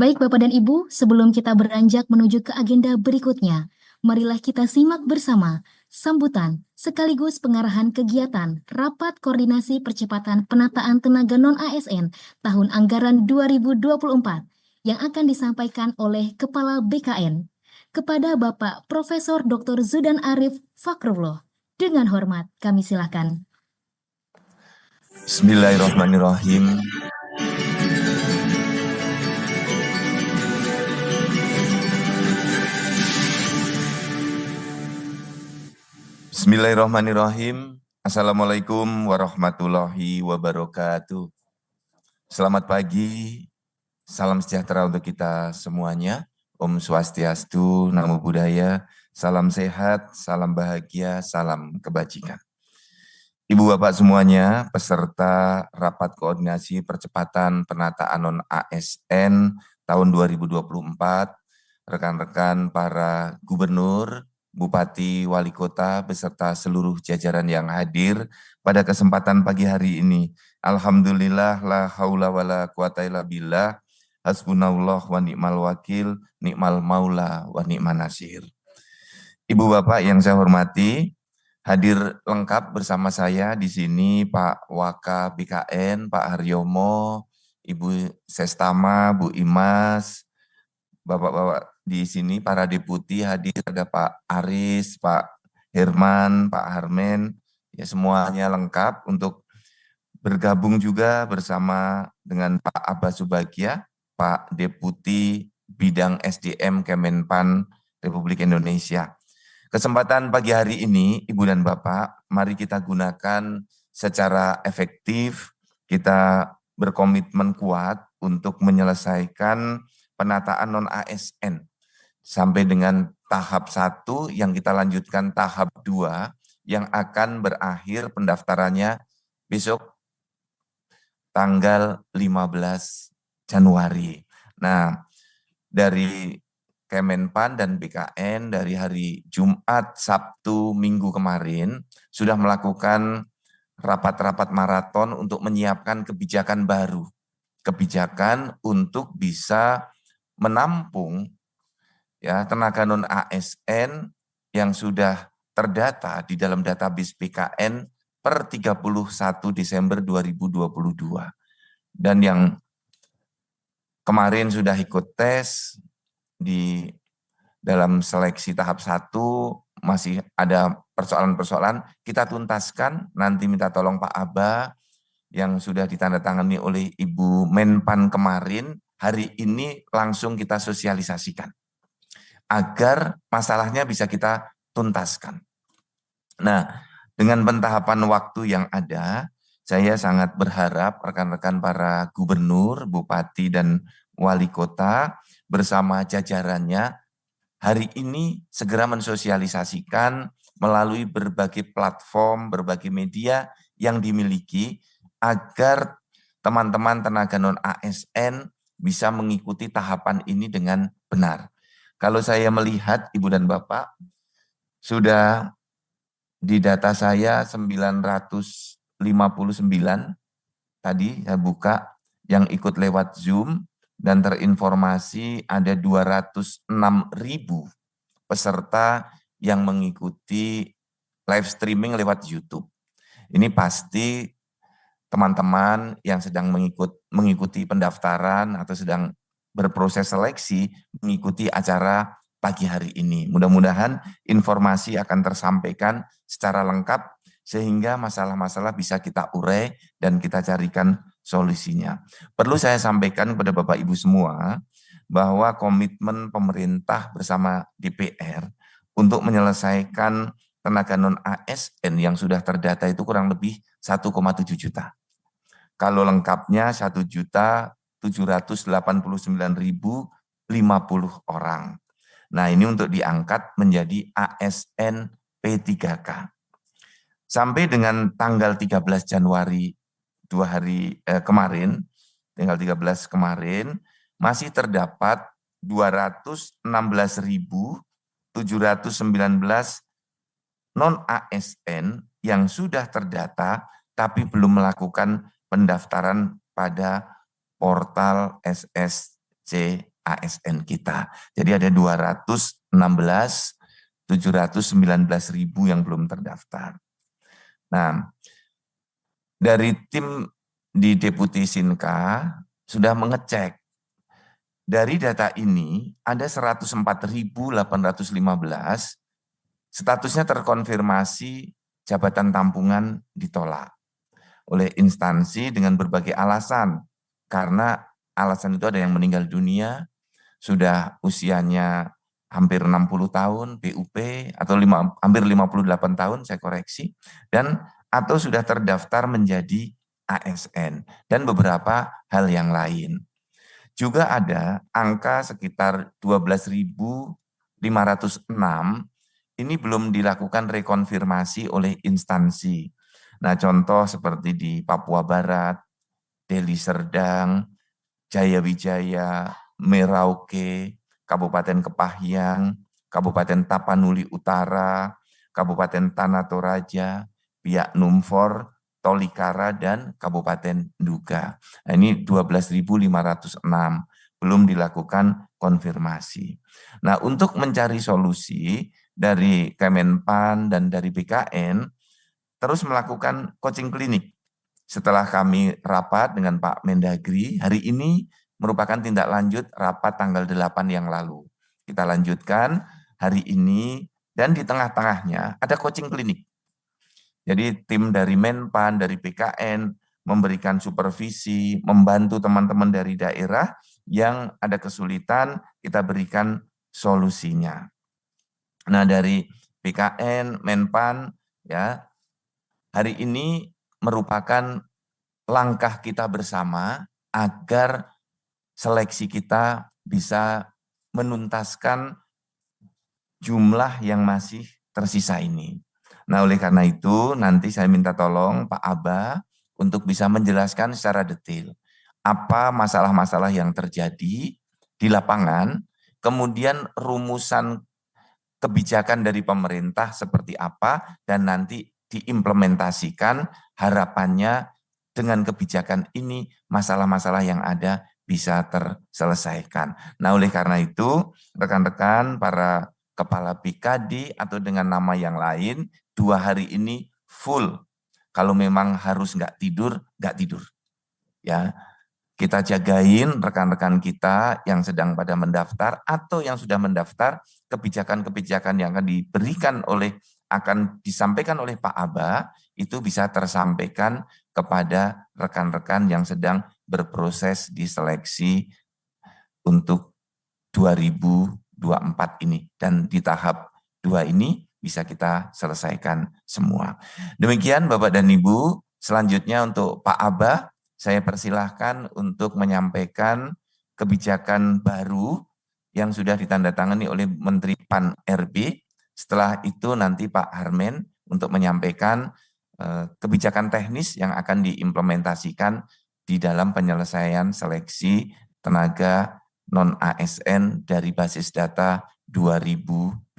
Baik Bapak dan Ibu, sebelum kita beranjak menuju ke agenda berikutnya, marilah kita simak bersama sambutan sekaligus pengarahan kegiatan Rapat Koordinasi Percepatan Penataan Tenaga Non-ASN tahun anggaran 2024 yang akan disampaikan oleh Kepala BKN kepada Bapak Profesor Dr. Zudan Arif Fakrullah. Dengan hormat, kami silakan. Bismillahirrahmanirrahim. Bismillahirrahmanirrahim. Assalamualaikum warahmatullahi wabarakatuh. Selamat pagi, salam sejahtera untuk kita semuanya. Om Swastiastu, Namo Buddhaya, salam sehat, salam bahagia, salam kebajikan. Ibu Bapak semuanya, peserta Rapat Koordinasi Percepatan Penataan Non-ASN tahun 2024, rekan-rekan para gubernur, bupati, wali kota, beserta seluruh jajaran yang hadir pada kesempatan pagi hari ini. Alhamdulillah, la haula wa la quwata illa billah, hasbunallah wa ni'mal wakil, ni'mal maula wa ni'man nasir. Ibu Bapak yang saya hormati, hadir lengkap bersama saya di sini Pak Waka BKN, Pak Haryomo, Ibu Sestama, Bu Imas, Bapak-bapak di sini, para deputi hadir, ada Pak Aris, Pak Herman, Pak Harmen, ya semuanya lengkap untuk bergabung juga bersama dengan Pak Abbas Subagia, Pak Deputi Bidang SDM Kemenpan Republik Indonesia. Kesempatan pagi hari ini, Ibu dan Bapak, mari kita gunakan secara efektif, kita berkomitmen kuat untuk menyelesaikan penataan non-ASN sampai dengan tahap 1 yang kita lanjutkan tahap 2 yang akan berakhir pendaftarannya besok tanggal 15 Januari. Nah, dari Kemenpan dan BKN dari hari Jumat, Sabtu, Minggu kemarin sudah melakukan rapat-rapat maraton untuk menyiapkan kebijakan baru. Kebijakan untuk bisa menampung ya tenaga non ASN yang sudah terdata di dalam database BKN per 31 Desember 2022. Dan yang kemarin sudah ikut tes di dalam seleksi tahap 1 masih ada persoalan-persoalan, kita tuntaskan, nanti minta tolong Pak Aba yang sudah ditandatangani oleh Ibu Menpan kemarin, hari ini langsung kita sosialisasikan agar masalahnya bisa kita tuntaskan. Nah, dengan pentahapan waktu yang ada, saya sangat berharap rekan-rekan para gubernur, bupati, dan wali kota bersama jajarannya hari ini segera mensosialisasikan melalui berbagai platform, berbagai media yang dimiliki agar teman-teman tenaga non-ASN bisa mengikuti tahapan ini dengan benar. Kalau saya melihat Ibu dan Bapak, sudah di data saya 959 tadi saya buka yang ikut lewat Zoom dan terinformasi ada 206.000 peserta yang mengikuti live streaming lewat YouTube. Ini pasti teman-teman yang sedang mengikuti pendaftaran atau sedang berproses seleksi mengikuti acara pagi hari ini. Mudah-mudahan informasi akan tersampaikan secara lengkap sehingga masalah-masalah bisa kita urai dan kita carikan solusinya. Perlu saya sampaikan kepada Bapak Ibu semua bahwa komitmen pemerintah bersama DPR untuk menyelesaikan tenaga non-ASN yang sudah terdata itu kurang lebih 1,7 juta. Kalau lengkapnya 1.789.050 orang. Nah ini untuk diangkat menjadi ASN P3K. Sampai dengan tanggal 13 Januari 2 hari kemarin, tanggal 13 kemarin, masih terdapat 216.719 non-ASN yang sudah terdata tapi belum melakukan pendaftaran pada portal SSC ASN kita. Jadi ada 719.000 yang belum terdaftar. Nah, dari tim di Deputi Sinka sudah mengecek. Dari data ini ada 104.815 statusnya terkonfirmasi jabatan tampungan ditolak oleh instansi dengan berbagai alasan. Karena alasan itu ada yang meninggal dunia, sudah usianya hampir 60 tahun, PUP, atau hampir 58 tahun, saya koreksi, dan atau sudah terdaftar menjadi ASN, dan beberapa hal yang lain. Juga ada angka sekitar 12.506, ini belum dilakukan rekonfirmasi oleh instansi. Nah, contoh seperti di Papua Barat, Deli Serdang, Jaya Wijaya, Merauke, Kabupaten Kepahyang, Kabupaten Tapanuli Utara, Kabupaten Tanah Toraja, Biak Numfor, Tolikara, dan Kabupaten Nduga. Nah, ini 12.506, belum dilakukan konfirmasi. Nah, untuk mencari solusi dari Kemenpan dan dari BKN, terus melakukan coaching klinik. Setelah kami rapat dengan Pak Mendagri, hari ini merupakan tindak lanjut rapat tanggal 8 yang lalu. Kita lanjutkan hari ini, dan di tengah-tengahnya ada coaching klinik. Jadi tim dari Menpan, dari BKN, memberikan supervisi, membantu teman-teman dari daerah yang ada kesulitan, kita berikan solusinya. Nah, dari BKN, Menpan, ya, hari ini merupakan langkah kita bersama agar seleksi kita bisa menuntaskan jumlah yang masih tersisa ini. Nah, oleh karena itu nanti saya minta tolong Pak Aba untuk bisa menjelaskan secara detail apa masalah-masalah yang terjadi di lapangan, kemudian rumusan kebijakan dari pemerintah seperti apa, dan nanti diimplementasikan, harapannya dengan kebijakan ini masalah-masalah yang ada bisa terselesaikan. Nah, oleh karena itu rekan-rekan para kepala BKD atau dengan nama yang lain, 2 hari ini full. Kalau memang harus nggak tidur, nggak tidur. Ya, kita jagain rekan-rekan kita yang sedang pada mendaftar atau yang sudah mendaftar, kebijakan-kebijakan yang akan disampaikan oleh Pak Aba itu bisa tersampaikan kepada rekan-rekan yang sedang berproses di seleksi untuk 2024 ini, dan di tahap 2 ini bisa kita selesaikan semua. Demikian Bapak dan Ibu, selanjutnya untuk Pak Aba, saya persilahkan untuk menyampaikan kebijakan baru yang sudah ditandatangani oleh Menteri PAN RB. Setelah itu nanti Pak Harmen untuk menyampaikan kebijakan teknis yang akan diimplementasikan di dalam penyelesaian seleksi tenaga non-ASN dari basis data 2022.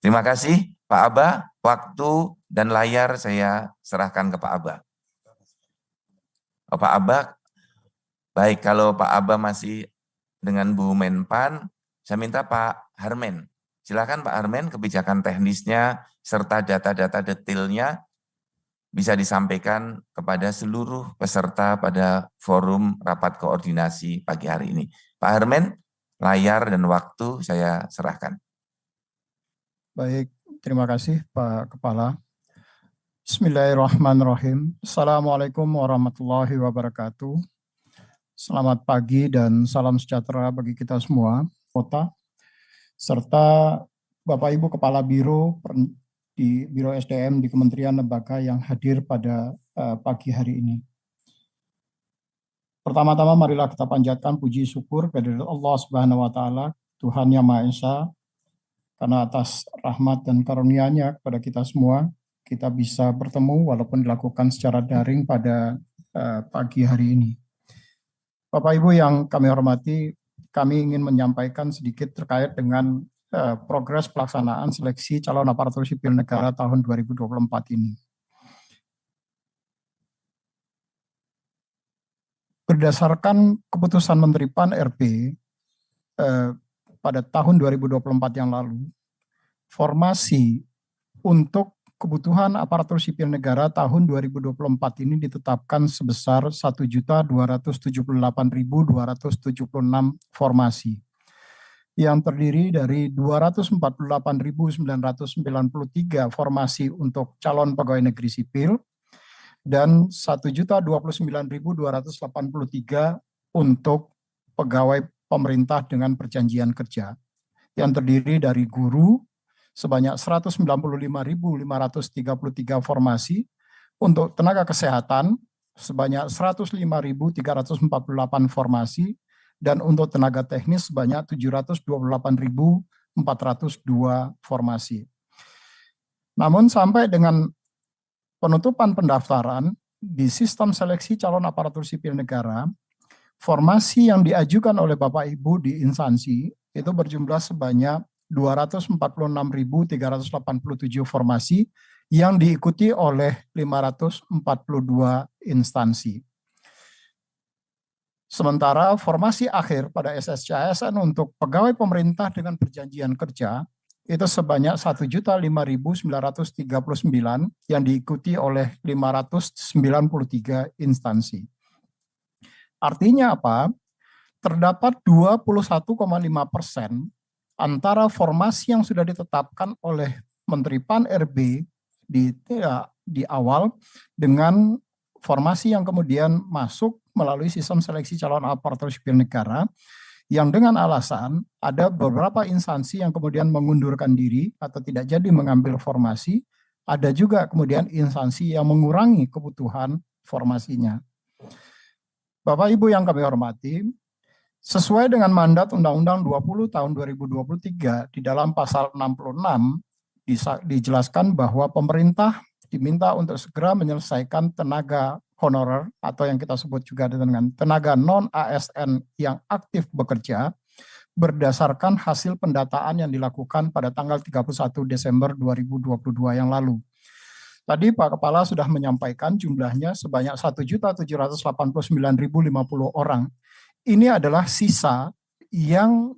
Terima kasih Pak Aba, waktu dan layar saya serahkan ke Pak Aba. Pak Aba, baik, kalau Pak Aba masih dengan Bu Menpan, saya minta Pak Harmen. Silakan Pak Harmen, kebijakan teknisnya serta data-data detailnya bisa disampaikan kepada seluruh peserta pada forum rapat koordinasi pagi hari ini. Pak Harmen, layar dan waktu saya serahkan. Baik, terima kasih Pak Kepala. Bismillahirrahmanirrahim. Assalamualaikum warahmatullahi wabarakatuh. Selamat pagi dan salam sejahtera bagi kita semua, kota, serta Bapak Ibu Kepala Biro di Biro SDM di Kementerian Lembaga yang hadir pada pagi hari ini. Pertama-tama marilah kita panjatkan puji syukur kepada Allah Subhanahu wa taala, Tuhan Yang Maha Esa, karena atas rahmat dan karunia-Nya kepada kita semua, kita bisa bertemu walaupun dilakukan secara daring pada pagi hari ini. Bapak Ibu yang kami hormati, kami ingin menyampaikan sedikit terkait dengan progres pelaksanaan seleksi calon aparatur sipil negara tahun 2024 ini. berdasarkan keputusan Menteri PAN RB pada tahun 2024 yang lalu, formasi untuk kebutuhan aparatur sipil negara tahun 2024 ini ditetapkan sebesar 1.278.276 formasi yang terdiri dari 248.993 formasi untuk calon pegawai negeri sipil dan 1.029.283 untuk pegawai pemerintah dengan perjanjian kerja yang terdiri dari guru sebanyak 195.533 formasi, untuk tenaga kesehatan sebanyak 105.348 formasi, dan untuk tenaga teknis sebanyak 728.402 formasi. Namun sampai dengan penutupan pendaftaran di sistem seleksi calon aparatur sipil negara, formasi yang diajukan oleh Bapak Ibu di instansi itu berjumlah sebanyak 246.387 formasi yang diikuti oleh 542 instansi. Sementara formasi akhir pada SSC-ASN untuk pegawai pemerintah dengan perjanjian kerja itu sebanyak 1.005.939 yang diikuti oleh 593 instansi. Artinya apa? Terdapat 21,5% antara formasi yang sudah ditetapkan oleh Menteri PAN RB di awal dengan formasi yang kemudian masuk melalui sistem seleksi calon aparatur sipil negara, yang dengan alasan ada beberapa instansi yang kemudian mengundurkan diri atau tidak jadi mengambil formasi, ada juga kemudian instansi yang mengurangi kebutuhan formasinya. Bapak Ibu yang kami hormati, sesuai dengan mandat Undang-Undang 20 tahun 2023 di dalam pasal 66 dijelaskan bahwa pemerintah diminta untuk segera menyelesaikan tenaga honorer atau yang kita sebut juga dengan tenaga non-ASN yang aktif bekerja berdasarkan hasil pendataan yang dilakukan pada tanggal 31 Desember 2022 yang lalu. Tadi Pak Kepala sudah menyampaikan jumlahnya sebanyak 1.789.050 orang. Ini adalah sisa yang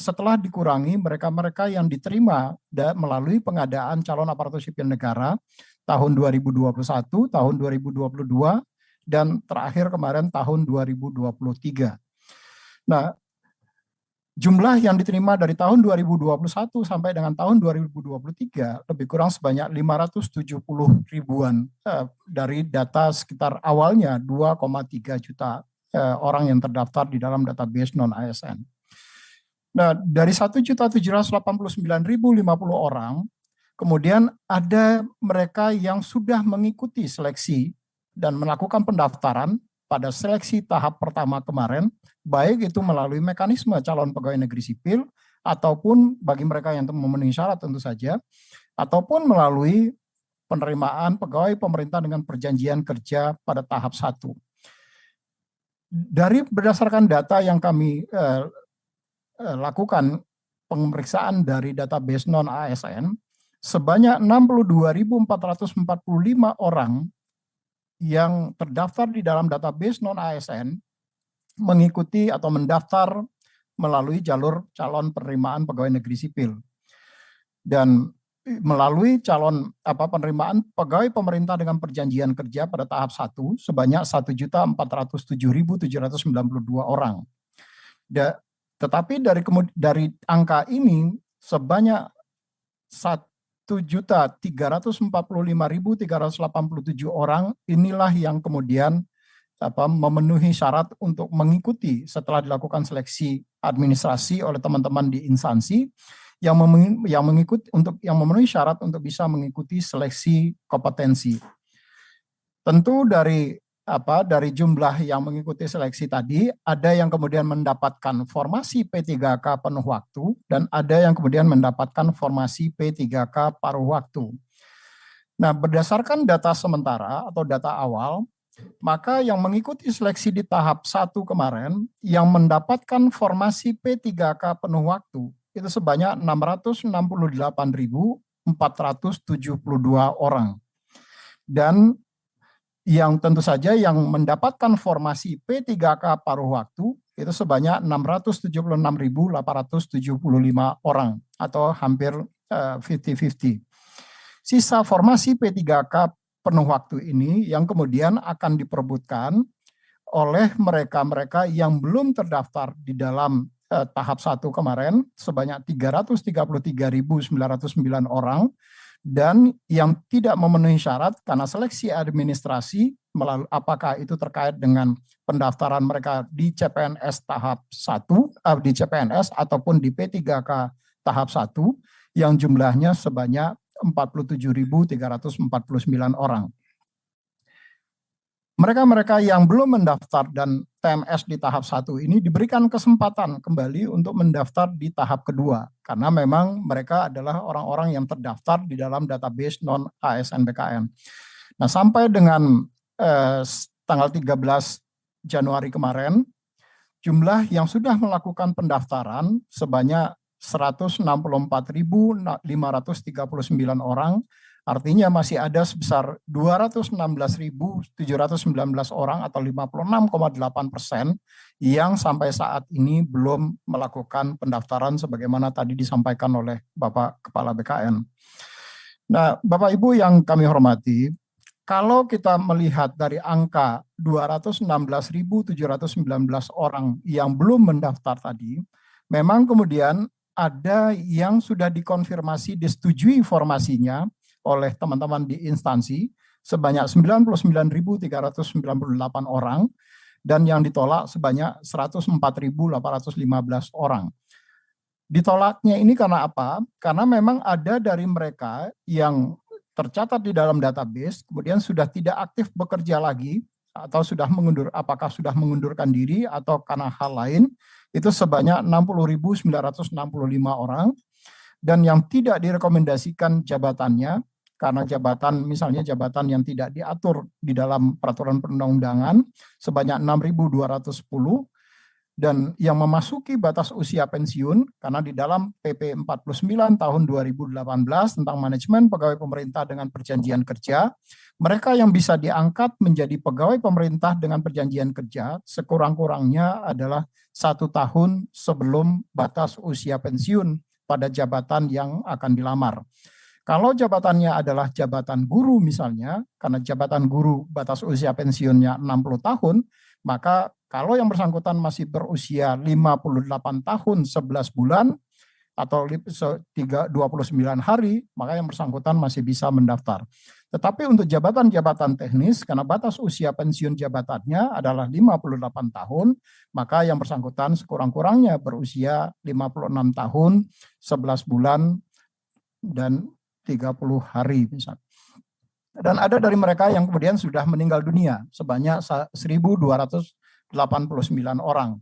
setelah dikurangi mereka-mereka yang diterima melalui pengadaan calon aparatur sipil negara tahun 2021, tahun 2022, dan terakhir kemarin tahun 2023. Nah, jumlah yang diterima dari tahun 2021 sampai dengan tahun 2023 lebih kurang sebanyak 570 ribuan dari data sekitar awalnya 2,3 juta orang yang terdaftar di dalam database non-ASN. Nah, dari 1.789.050 orang, kemudian ada mereka yang sudah mengikuti seleksi dan melakukan pendaftaran pada seleksi tahap pertama kemarin, baik itu melalui mekanisme calon pegawai negeri sipil, ataupun bagi mereka yang memenuhi syarat tentu saja, ataupun melalui penerimaan pegawai pemerintah dengan perjanjian kerja pada tahap 1. Dari berdasarkan data yang kami lakukan pemeriksaan dari database non-ASN, sebanyak 62.445 orang yang terdaftar di dalam database non-ASN mengikuti atau mendaftar melalui jalur calon penerimaan pegawai negeri sipil. Dan melalui calon penerimaan pegawai pemerintah dengan perjanjian kerja pada tahap 1 sebanyak 1.407.792 orang. Tetapi dari angka ini sebanyak 1.345.387 orang inilah yang kemudian memenuhi syarat untuk mengikuti setelah dilakukan seleksi administrasi oleh teman-teman di instansi yang memenuhi syarat untuk bisa mengikuti seleksi kompetensi. Tentu dari jumlah yang mengikuti seleksi tadi, ada yang kemudian mendapatkan formasi P3K penuh waktu dan ada yang kemudian mendapatkan formasi P3K paruh waktu. Nah, berdasarkan data sementara atau data awal, maka yang mengikuti seleksi di tahap 1 kemarin yang mendapatkan formasi P3K penuh waktu itu sebanyak 668.472 orang. Dan yang tentu saja yang mendapatkan formasi P3K paruh waktu itu sebanyak 676.875 orang atau hampir 50-50. Sisa formasi P3K penuh waktu ini yang kemudian akan diperebutkan oleh mereka-mereka yang belum terdaftar di dalam tahap 1 kemarin sebanyak 333.909 orang, dan yang tidak memenuhi syarat karena seleksi administrasi melalui apakah itu terkait dengan pendaftaran mereka di CPNS tahap 1 di CPNS ataupun di P3K tahap 1 yang jumlahnya sebanyak 47.349 orang. Mereka-mereka yang belum mendaftar dan TMS di tahap 1 ini diberikan kesempatan kembali untuk mendaftar di tahap kedua, karena memang mereka adalah orang-orang yang terdaftar di dalam database non-ASN-BKN. Nah, sampai dengan tanggal 13 Januari kemarin, jumlah yang sudah melakukan pendaftaran sebanyak 164.539 orang, artinya masih ada sebesar 216.719 orang atau 56,8% yang sampai saat ini belum melakukan pendaftaran sebagaimana tadi disampaikan oleh Bapak Kepala BKN. Nah, Bapak Ibu yang kami hormati, kalau kita melihat dari angka 216.719 orang yang belum mendaftar tadi, memang kemudian ada yang sudah dikonfirmasi disetujui formasinya oleh teman-teman di instansi sebanyak 99.398 orang dan yang ditolak sebanyak 104.815 orang. Ditolaknya ini karena apa? Karena memang ada dari mereka yang tercatat di dalam database kemudian sudah tidak aktif bekerja lagi atau sudah apakah sudah mengundurkan diri atau karena hal lain, itu sebanyak 60.965 orang, dan yang tidak direkomendasikan jabatannya karena misalnya jabatan yang tidak diatur di dalam peraturan perundang-undangan sebanyak 6.210, dan yang memasuki batas usia pensiun karena di dalam PP 49 tahun 2018 tentang manajemen pegawai pemerintah dengan perjanjian kerja, mereka yang bisa diangkat menjadi pegawai pemerintah dengan perjanjian kerja sekurang-kurangnya adalah 1 tahun sebelum batas usia pensiun pada jabatan yang akan dilamar. Kalau jabatannya adalah jabatan guru misalnya, karena jabatan guru batas usia pensiunnya 60 tahun, maka kalau yang bersangkutan masih berusia 58 tahun 11 bulan atau 29 hari, maka yang bersangkutan masih bisa mendaftar. Tetapi untuk jabatan-jabatan teknis, karena batas usia pensiun jabatannya adalah 58 tahun, maka yang bersangkutan sekurang-kurangnya berusia 56 tahun, 11 bulan, dan 30 hari misalnya. Dan ada dari mereka yang kemudian sudah meninggal dunia sebanyak 1.289 orang.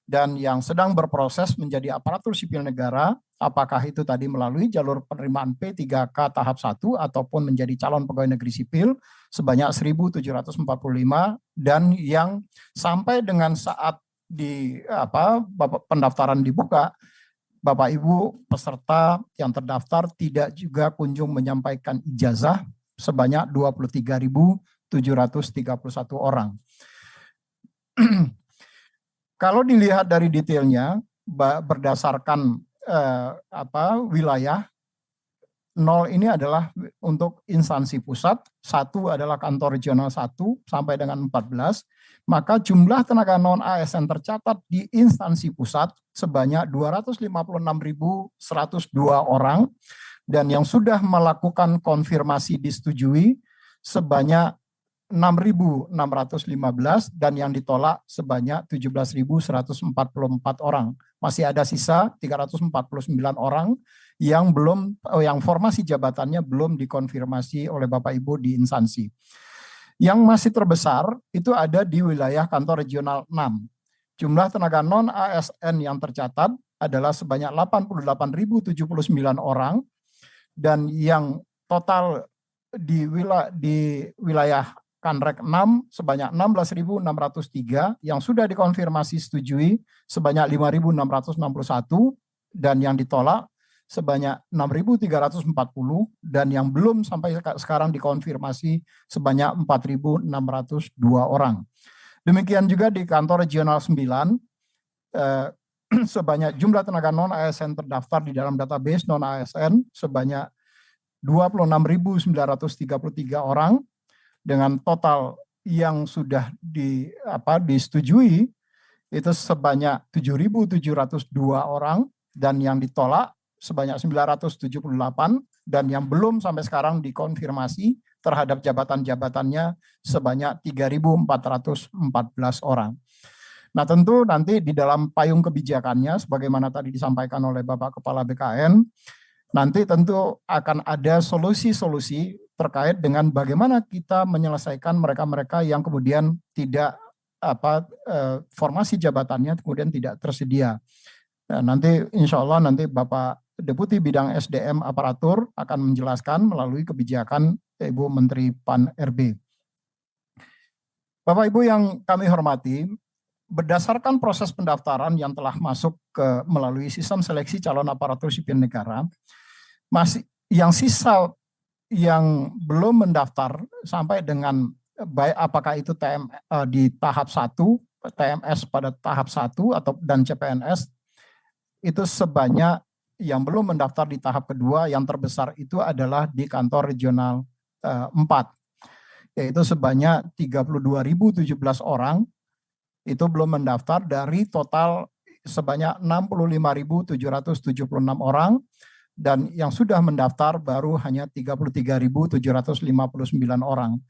Dan yang sedang berproses menjadi aparatur sipil negara, apakah itu tadi melalui jalur penerimaan P3K tahap 1 ataupun menjadi calon pegawai negeri sipil sebanyak 1.745, dan yang sampai dengan saat pendaftaran dibuka, Bapak Ibu peserta yang terdaftar tidak juga kunjung menyampaikan ijazah sebanyak 23.731 orang. Kalau dilihat dari detailnya berdasarkan wilayah, 0 ini adalah untuk instansi pusat, 1 adalah kantor regional 1 sampai dengan 14, maka jumlah tenaga non-ASN tercatat di instansi pusat sebanyak 256.102 orang, dan yang sudah melakukan konfirmasi disetujui sebanyak 6.615, dan yang ditolak sebanyak 17.144 orang. Masih ada sisa 349 orang yang formasi jabatannya belum dikonfirmasi oleh Bapak Ibu di instansi. Yang masih terbesar itu ada di wilayah kantor regional 6. Jumlah tenaga non-ASN yang tercatat adalah sebanyak 88.079 orang, dan yang total di wilayah Kanrek 6 sebanyak 16.603, yang sudah dikonfirmasi setujui sebanyak 5.661, dan yang ditolak sebanyak 6.340 dan yang belum sampai sekarang dikonfirmasi sebanyak 4.602 orang. Demikian juga di kantor regional 9, sebanyak jumlah tenaga non-ASN terdaftar di dalam database non-ASN sebanyak 26.933 orang dengan total yang sudah disetujui itu sebanyak 7.702 orang dan yang ditolak sebanyak 978 dan yang belum sampai sekarang dikonfirmasi terhadap jabatan-jabatannya sebanyak 3.414 orang. Nah tentu nanti di dalam payung kebijakannya sebagaimana tadi disampaikan oleh Bapak Kepala BKN, nanti tentu akan ada solusi-solusi terkait dengan bagaimana kita menyelesaikan mereka-mereka yang kemudian tidak formasi jabatannya kemudian tidak tersedia. Nah, nanti insya Allah nanti Bapak Deputi Bidang SDM Aparatur akan menjelaskan melalui kebijakan Ibu Menteri Pan-RB. Bapak Ibu yang kami hormati, berdasarkan proses pendaftaran yang telah masuk melalui sistem seleksi calon aparatur sipil negara, masih yang sisa yang belum mendaftar sampai dengan baik apakah itu di tahap 1, TMS pada tahap 1 dan CPNS itu sebanyak yang belum mendaftar di tahap kedua yang terbesar itu adalah di kantor regional 4 yaitu sebanyak 32.017 orang itu belum mendaftar dari total sebanyak 65.776 orang dan yang sudah mendaftar baru hanya 33.759 orang.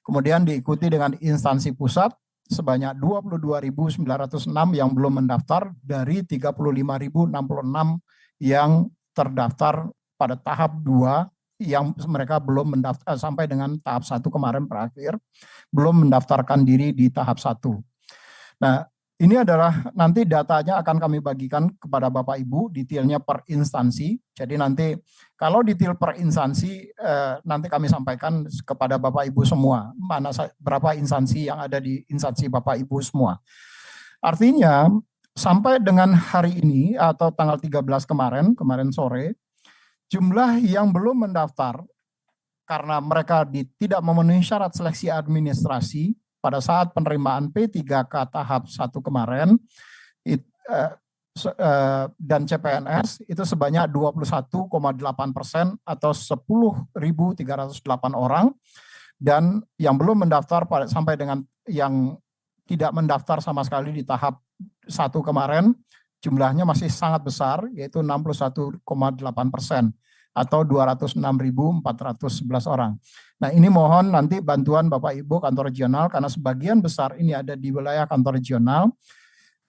Kemudian diikuti dengan instansi pusat sebanyak 22.906 yang belum mendaftar dari 35.066 yang terdaftar pada tahap 2 yang mereka belum mendaftar sampai dengan tahap 1 kemarin berakhir, belum mendaftarkan diri di tahap 1. Nah, ini adalah nanti datanya akan kami bagikan kepada Bapak Ibu, detailnya per instansi. Jadi nanti kalau detail per instansi nanti kami sampaikan kepada Bapak Ibu semua, berapa instansi yang ada di instansi Bapak Ibu semua. Artinya sampai dengan hari ini atau tanggal 13 kemarin sore, jumlah yang belum mendaftar karena mereka tidak memenuhi syarat seleksi administrasi pada saat penerimaan P3K tahap 1 kemarin dan CPNS itu sebanyak 21,8% atau 10.308 orang dan yang belum mendaftar sampai dengan yang tidak mendaftar sama sekali di tahap 1 kemarin jumlahnya masih sangat besar yaitu 61,8% atau 206.411 orang. Nah ini mohon nanti bantuan Bapak Ibu kantor regional karena sebagian besar ini ada di wilayah kantor regional.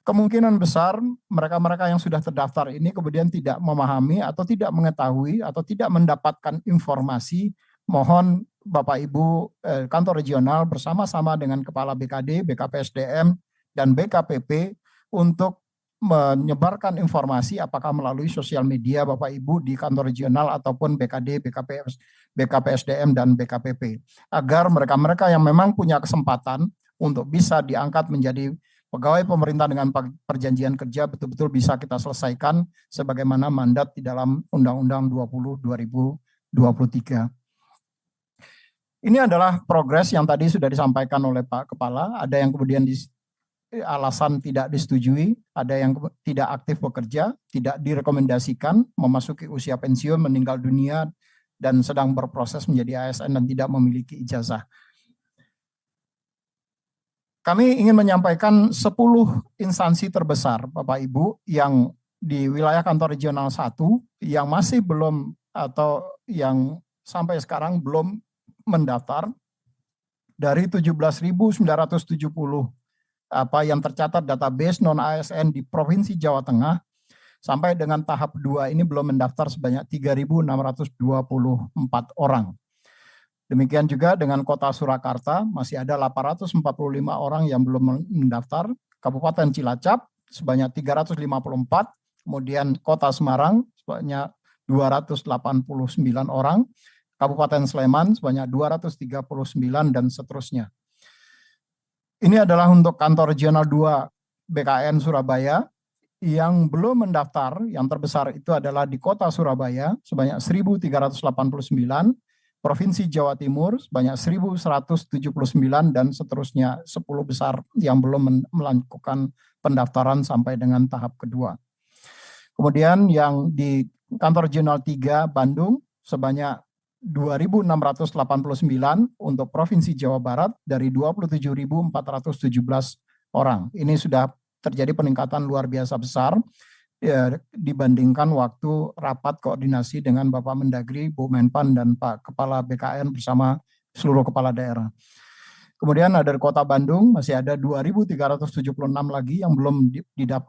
Kemungkinan besar mereka-mereka yang sudah terdaftar ini kemudian tidak memahami atau tidak mengetahui atau tidak mendapatkan informasi. Mohon Bapak Ibu kantor regional bersama-sama dengan Kepala BKD, BKPSDM, dan BKPP untuk menyebarkan informasi apakah melalui sosial media Bapak Ibu di kantor regional ataupun BKD, BKPSDM, dan BKPP. Agar mereka-mereka yang memang punya kesempatan untuk bisa diangkat menjadi pegawai pemerintah dengan perjanjian kerja betul-betul bisa kita selesaikan sebagaimana mandat di dalam Undang-Undang 20/2023. Ini adalah progres yang tadi sudah disampaikan oleh Pak Kepala, ada yang kemudian alasan tidak disetujui, ada yang tidak aktif bekerja, tidak direkomendasikan, memasuki usia pensiun, meninggal dunia, dan sedang berproses menjadi ASN dan tidak memiliki ijazah. Kami ingin menyampaikan 10 instansi terbesar, Bapak Ibu, yang di wilayah kantor regional 1, yang masih belum atau yang sampai sekarang belum mendaftar, dari 17.970 yang tercatat database non-ASN di Provinsi Jawa Tengah, sampai dengan tahap 2 ini belum mendaftar sebanyak 3.624 orang. Demikian juga dengan Kota Surakarta, masih ada 845 orang yang belum mendaftar, Kabupaten Cilacap sebanyak 354, kemudian Kota Semarang sebanyak 289 orang, Kabupaten Sleman sebanyak 239, dan seterusnya. Ini adalah untuk kantor regional 2 BKN Surabaya Yang belum mendaftar, yang terbesar itu adalah di Kota Surabaya sebanyak 1.389, Provinsi Jawa Timur sebanyak 1.179, dan seterusnya 10 besar yang belum melakukan pendaftaran sampai dengan tahap kedua. Kemudian yang di Kantor Regional 3 Bandung sebanyak 2.689 untuk Provinsi Jawa Barat dari 27.417 orang. Ini sudah terjadi peningkatan luar biasa besar ya, dibandingkan waktu rapat koordinasi dengan Bapak Mendagri, Bu Menpan, dan Pak Kepala BKN bersama seluruh kepala daerah. Kemudian ada di Kota Bandung masih ada 2.376 lagi yang belum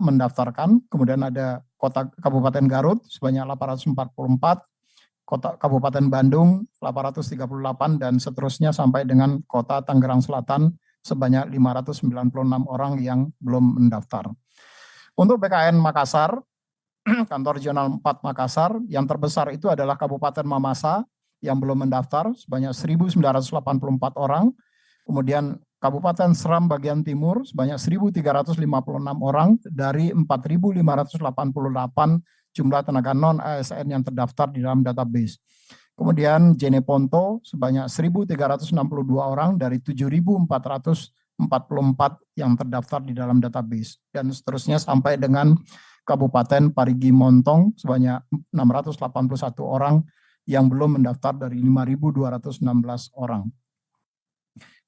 mendaftarkan. Kemudian ada Kabupaten Garut sebanyak 844, Kota Kabupaten Bandung 838, dan seterusnya sampai dengan Kota Tangerang Selatan sebanyak 596 orang yang belum mendaftar. Untuk BKN Makassar, Kantor Regional 4 Makassar, yang terbesar itu adalah Kabupaten Mamasa yang belum mendaftar sebanyak 1.984 orang. Kemudian Kabupaten Seram bagian timur sebanyak 1.356 orang dari 4.588 jumlah tenaga non-ASN yang terdaftar di dalam database. Kemudian Jeneponto sebanyak 1.362 orang dari 7.444 yang terdaftar di dalam database. Dan seterusnya sampai dengan Kabupaten Parigi Montong sebanyak 681 orang yang belum mendaftar dari 5.216 orang.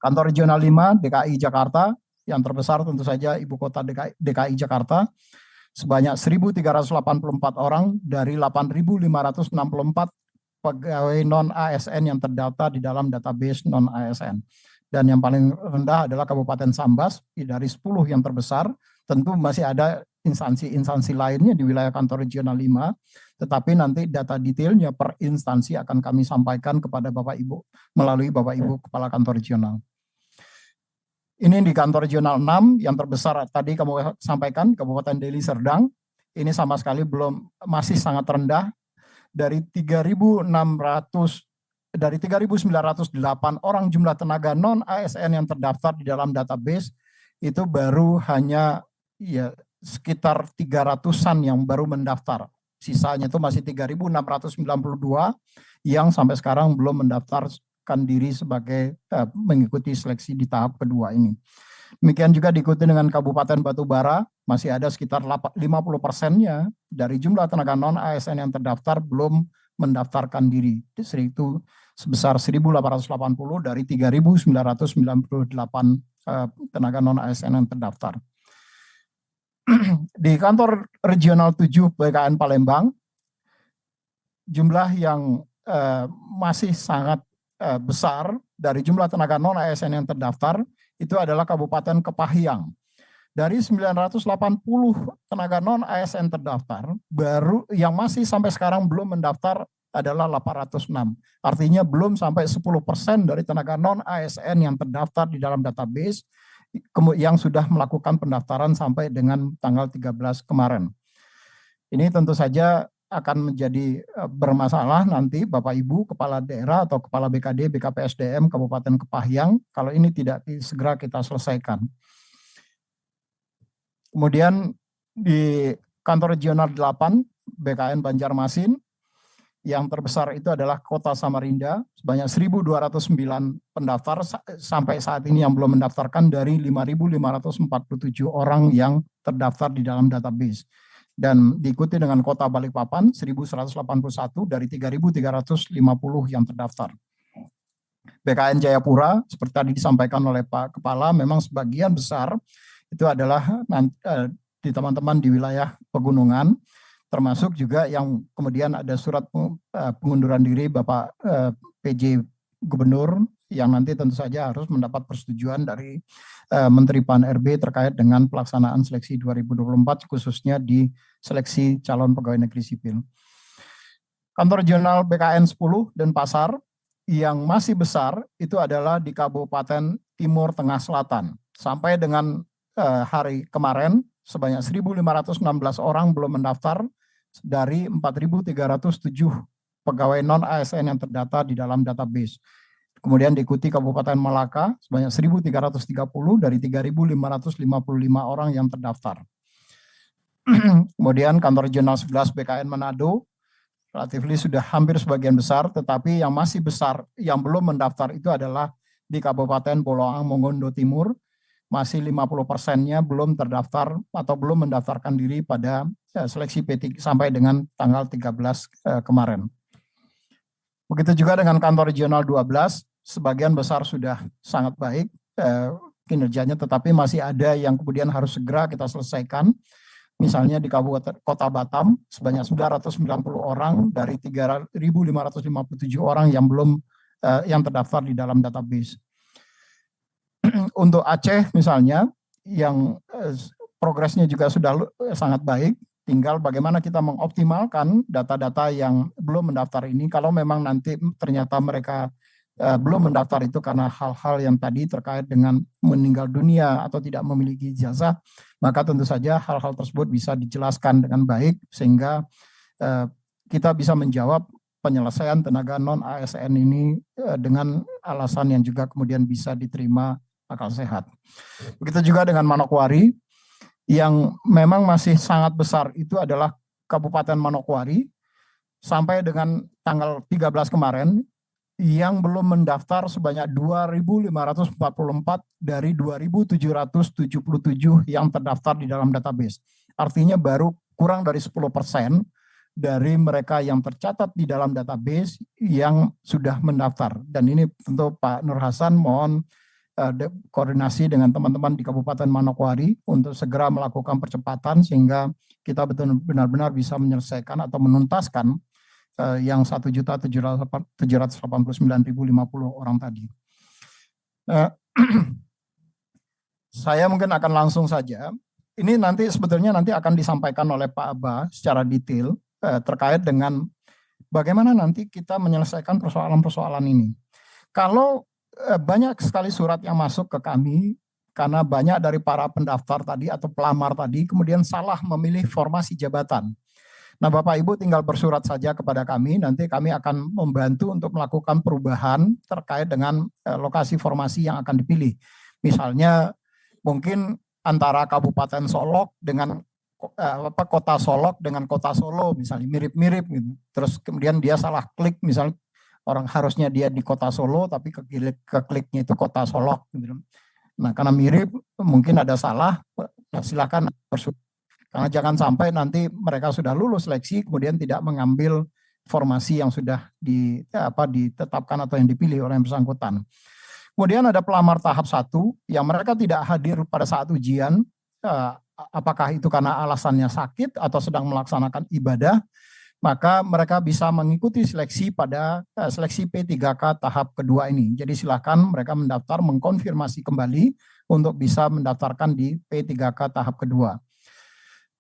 Kantor Regional 5 DKI Jakarta, yang terbesar tentu saja Ibu Kota DKI Jakarta, sebanyak 1.384 orang dari 8.564 pegawai non-ASN yang terdaftar di dalam database non-ASN. Dan yang paling rendah adalah Kabupaten Sambas, dari 10 yang terbesar. Tentu masih ada instansi-instansi lainnya di wilayah Kantor Regional 5, tetapi nanti data detailnya per instansi akan kami sampaikan kepada Bapak Ibu melalui Bapak Ibu Kepala Kantor Regional. Ini di Kantor Regional 6 yang terbesar tadi kamu sampaikan, Kabupaten Deli Serdang. Ini sama sekali masih sangat rendah. Dari 3.908 orang jumlah tenaga non-ASN yang terdaftar di dalam database, itu baru hanya ya sekitar 300-an yang baru mendaftar. Sisanya itu masih 3.692 yang sampai sekarang belum mendaftarkan diri sebagai mengikuti seleksi di tahap kedua ini. Demikian juga diikuti dengan Kabupaten Batubara, masih ada sekitar 50%-nya dari jumlah tenaga non-ASN yang terdaftar belum mendaftarkan diri. Itu sebesar 1.880 dari 3.998 tenaga non-ASN yang terdaftar. Di Kantor Regional 7 BKN Palembang, jumlah yang masih sangat besar dari jumlah tenaga non-ASN yang terdaftar itu adalah Kabupaten Kepahyang. Dari 980 tenaga non-ASN terdaftar, baru yang masih sampai sekarang belum mendaftar adalah 806. Artinya belum sampai 10% dari tenaga non-ASN yang terdaftar di dalam database yang sudah melakukan pendaftaran sampai dengan tanggal 13 kemarin. Ini tentu saja akan menjadi bermasalah nanti Bapak Ibu Kepala Daerah atau Kepala BKD, BKPSDM Kabupaten Kepahyang kalau ini tidak segera kita selesaikan. Kemudian di Kantor Regional 8 BKN Banjarmasin, yang terbesar itu adalah Kota Samarinda, sebanyak 1.209 pendaftar sampai saat ini yang belum mendaftarkan dari 5.547 orang yang terdaftar di dalam database. Dan diikuti dengan Kota Balikpapan 1.181 dari 3.350 yang terdaftar. BKN Jayapura, seperti tadi disampaikan oleh Pak Kepala, memang sebagian besar itu adalah di teman-teman di wilayah pegunungan, termasuk juga yang kemudian ada surat pengunduran diri Bapak PJ Gubernur yang nanti tentu saja harus mendapat persetujuan dari Menteri PAN-RB terkait dengan pelaksanaan seleksi 2024 khususnya di seleksi calon pegawai negeri sipil. Kantor Regional BKN 10 Denpasar yang masih besar itu adalah di Kabupaten Timur Tengah Selatan. Sampai dengan hari kemarin sebanyak 1.516 orang belum mendaftar dari 4.307 pegawai non-ASN yang terdata di dalam database. Kemudian diikuti Kabupaten Malaka sebanyak 1.330 dari 3.555 orang yang terdaftar. Kemudian kantor regional 11 BKN Manado, relatif sudah hampir sebagian besar, tetapi yang masih besar yang belum mendaftar itu adalah di Kabupaten Boloang Mongondo Timur, masih 50%-nya belum terdaftar atau belum mendaftarkan diri pada seleksi P3 sampai dengan tanggal 13 kemarin. Begitu juga dengan kantor regional 12, sebagian besar sudah sangat baik kinerjanya, tetapi masih ada yang kemudian harus segera kita selesaikan. Misalnya di Kabupaten Kota Batam sebanyak 990 orang dari 3.557 orang yang belum yang terdaftar di dalam database. Untuk Aceh misalnya yang progresnya juga sudah sangat baik, tinggal bagaimana kita mengoptimalkan data-data yang belum mendaftar ini. Kalau memang nanti ternyata mereka belum mendaftar itu karena hal-hal yang tadi terkait dengan meninggal dunia atau tidak memiliki ijazah, maka tentu saja hal-hal tersebut bisa dijelaskan dengan baik sehingga kita bisa menjawab penyelesaian tenaga non-ASN ini dengan alasan yang juga kemudian bisa diterima akal sehat. Begitu juga dengan Manokwari, yang memang masih sangat besar itu adalah Kabupaten Manokwari, sampai dengan tanggal 13 kemarin, yang belum mendaftar sebanyak 2.544 dari 2.777 yang terdaftar di dalam database. Artinya baru kurang dari 10% dari mereka yang tercatat di dalam database yang sudah mendaftar. Dan ini tentu Pak Nur Hasan mohon koordinasi dengan teman-teman di Kabupaten Manokwari untuk segera melakukan percepatan sehingga kita benar-benar bisa menyelesaikan atau menuntaskan yang 1.789.050 orang tadi. Saya mungkin akan langsung saja. Ini nanti sebetulnya nanti akan disampaikan oleh Pak Aba secara detail terkait dengan bagaimana nanti kita menyelesaikan persoalan-persoalan ini. Kalau banyak sekali surat yang masuk ke kami karena banyak dari para pendaftar tadi atau pelamar tadi kemudian salah memilih formasi jabatan. Nah, Bapak Ibu tinggal bersurat saja kepada kami, nanti kami akan membantu untuk melakukan perubahan terkait dengan lokasi formasi yang akan dipilih. Misalnya mungkin antara Kabupaten Solok dengan Kota Solok dengan Kota Solo misalnya mirip-mirip gitu. Terus kemudian dia salah klik misalnya orang harusnya dia di Kota Solo tapi kekliknya itu Kota Solok gitu. Nah, karena mirip mungkin ada salah, silakan bersurat. Karena jangan sampai nanti mereka sudah lulus seleksi kemudian tidak mengambil formasi yang sudah ditetapkan atau yang dipilih oleh yang bersangkutan. Kemudian ada pelamar tahap 1 yang mereka tidak hadir pada saat ujian, apakah itu karena alasannya sakit atau sedang melaksanakan ibadah, maka mereka bisa mengikuti seleksi pada seleksi P3K tahap kedua ini. Jadi silakan mereka mendaftar, mengkonfirmasi kembali untuk bisa mendaftarkan di P3K tahap kedua.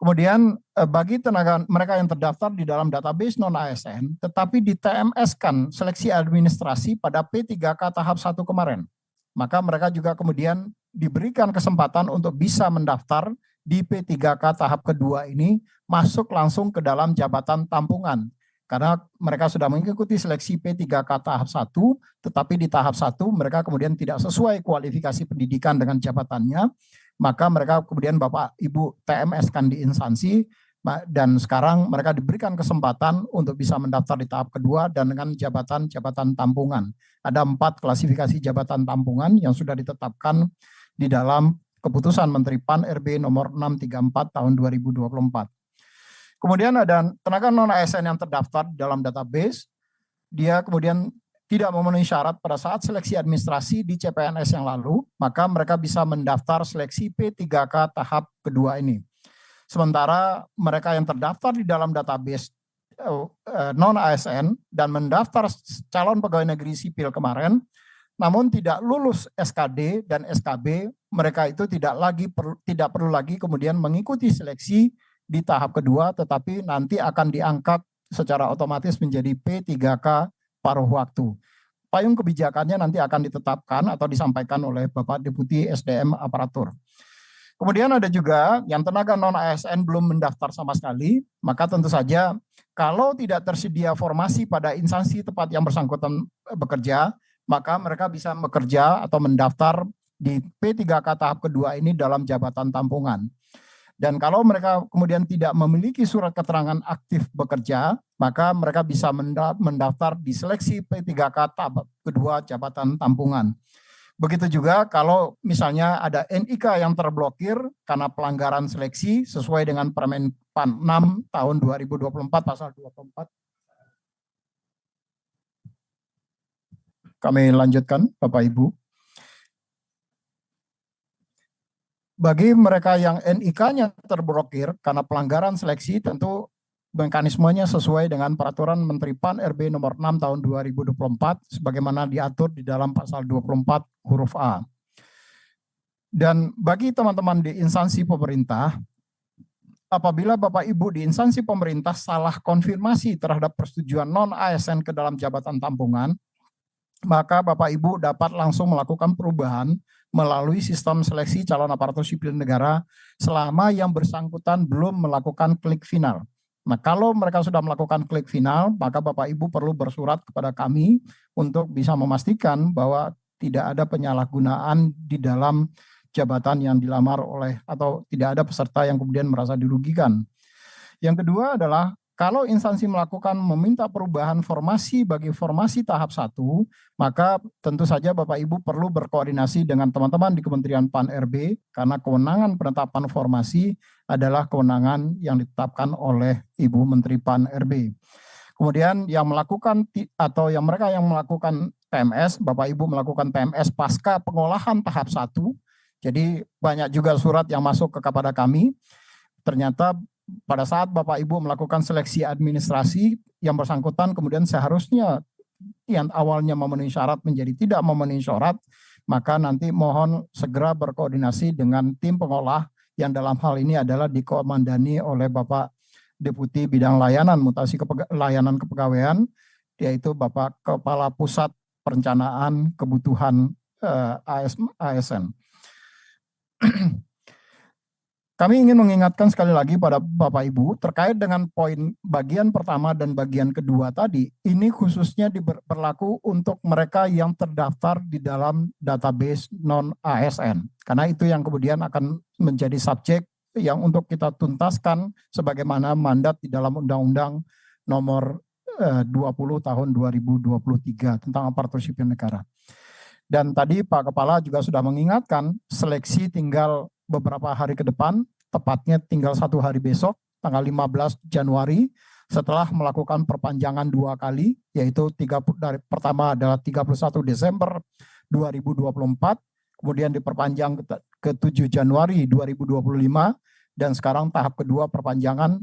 Kemudian bagi tenaga mereka yang terdaftar di dalam database non-ASN, tetapi di TMS-kan seleksi administrasi pada P3K tahap 1 kemarin, maka mereka juga kemudian diberikan kesempatan untuk bisa mendaftar di P3K tahap kedua ini masuk langsung ke dalam jabatan tampungan. Karena mereka sudah mengikuti seleksi P3K tahap 1, tetapi di tahap 1 mereka kemudian tidak sesuai kualifikasi pendidikan dengan jabatannya, maka mereka kemudian Bapak Ibu TMS-kan di instansi dan sekarang mereka diberikan kesempatan untuk bisa mendaftar di tahap kedua dan dengan jabatan-jabatan tampungan. Ada 4 klasifikasi jabatan tampungan yang sudah ditetapkan di dalam keputusan Menteri PAN RB nomor 634 tahun 2024. Kemudian ada tenaga non-ASN yang terdaftar dalam database, dia kemudian tidak memenuhi syarat pada saat seleksi administrasi di CPNS yang lalu, maka mereka bisa mendaftar seleksi P3K tahap kedua ini. Sementara mereka yang terdaftar di dalam database non-ASN dan mendaftar calon pegawai negeri sipil kemarin, namun tidak lulus SKD dan SKB, mereka itu tidak perlu lagi kemudian mengikuti seleksi di tahap kedua, tetapi nanti akan diangkat secara otomatis menjadi P3K paruh waktu. Payung kebijakannya nanti akan ditetapkan atau disampaikan oleh Bapak Deputi SDM Aparatur. Kemudian ada juga yang tenaga non-ASN belum mendaftar sama sekali, maka tentu saja kalau tidak tersedia formasi pada instansi tempat yang bersangkutan bekerja, maka mereka bisa bekerja atau mendaftar di P3K tahap kedua ini dalam jabatan tampungan. Dan kalau mereka kemudian tidak memiliki surat keterangan aktif bekerja, maka mereka bisa mendaftar di seleksi P3K tahap kedua jabatan tampungan. Begitu juga kalau misalnya ada NIK yang terblokir karena pelanggaran seleksi sesuai dengan Permen PAN 6 tahun 2024 pasal 24. Kami lanjutkan, Bapak Ibu. Bagi mereka yang NIK-nya terblokir karena pelanggaran seleksi, tentu mekanismenya sesuai dengan Peraturan Menteri PAN RB nomor 6 tahun 2024 sebagaimana diatur di dalam pasal 24 huruf A. Dan bagi teman-teman di instansi pemerintah, apabila Bapak Ibu di instansi pemerintah salah konfirmasi terhadap persetujuan non-ASN ke dalam jabatan tampungan, maka Bapak Ibu dapat langsung melakukan perubahan melalui sistem seleksi calon aparatur sipil negara selama yang bersangkutan belum melakukan klik final. Nah, kalau mereka sudah melakukan klik final, maka Bapak Ibu perlu bersurat kepada kami untuk bisa memastikan bahwa tidak ada penyalahgunaan di dalam jabatan yang dilamar oleh atau tidak ada peserta yang kemudian merasa dirugikan. Yang kedua adalah kalau instansi melakukan meminta perubahan formasi bagi formasi tahap 1, maka tentu saja Bapak Ibu perlu berkoordinasi dengan teman-teman di Kementerian PAN RB karena kewenangan penetapan formasi adalah kewenangan yang ditetapkan oleh Ibu Menteri PAN RB. Kemudian yang melakukan atau yang mereka yang melakukan PMS, Bapak Ibu melakukan PMS pasca pengolahan tahap 1. Jadi banyak juga surat yang masuk kepada kami. Ternyata pada saat Bapak Ibu melakukan seleksi administrasi yang bersangkutan kemudian seharusnya yang awalnya memenuhi syarat menjadi tidak memenuhi syarat, maka nanti mohon segera berkoordinasi dengan tim pengolah yang dalam hal ini adalah dikomandani oleh Bapak Deputi Bidang Layanan Mutasi Layanan Kepegawaian, yaitu Bapak Kepala Pusat Perencanaan Kebutuhan ASN. Kami ingin mengingatkan sekali lagi pada Bapak Ibu terkait dengan poin bagian pertama dan bagian kedua tadi, ini khususnya berlaku untuk mereka yang terdaftar di dalam database non-ASN. Karena itu yang kemudian akan menjadi subjek yang untuk kita tuntaskan sebagaimana mandat di dalam Undang-Undang nomor 20 tahun 2023 tentang aparatur sipil negara. Dan tadi Pak Kepala juga sudah mengingatkan seleksi tinggal beberapa hari ke depan, tepatnya tinggal 1 hari besok, tanggal 15 Januari, setelah melakukan perpanjangan 2 kali, yaitu pertama adalah 31 Desember 2024, kemudian diperpanjang ke 7 Januari 2025, dan sekarang tahap kedua perpanjangan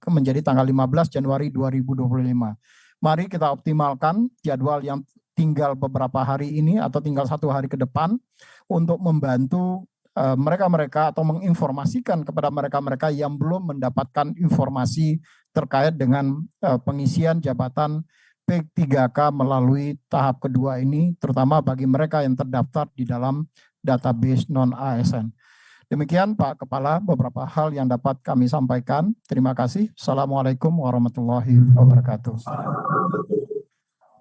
menjadi tanggal 15 Januari 2025. Mari kita optimalkan jadwal yang tinggal beberapa hari ini atau tinggal 1 hari ke depan untuk membantu mereka-mereka atau menginformasikan kepada mereka-mereka yang belum mendapatkan informasi terkait dengan pengisian jabatan P3K melalui tahap kedua ini, terutama bagi mereka yang terdaftar di dalam database non-ASN. Demikian Pak Kepala beberapa hal yang dapat kami sampaikan. Terima kasih. Assalamualaikum warahmatullahi wabarakatuh.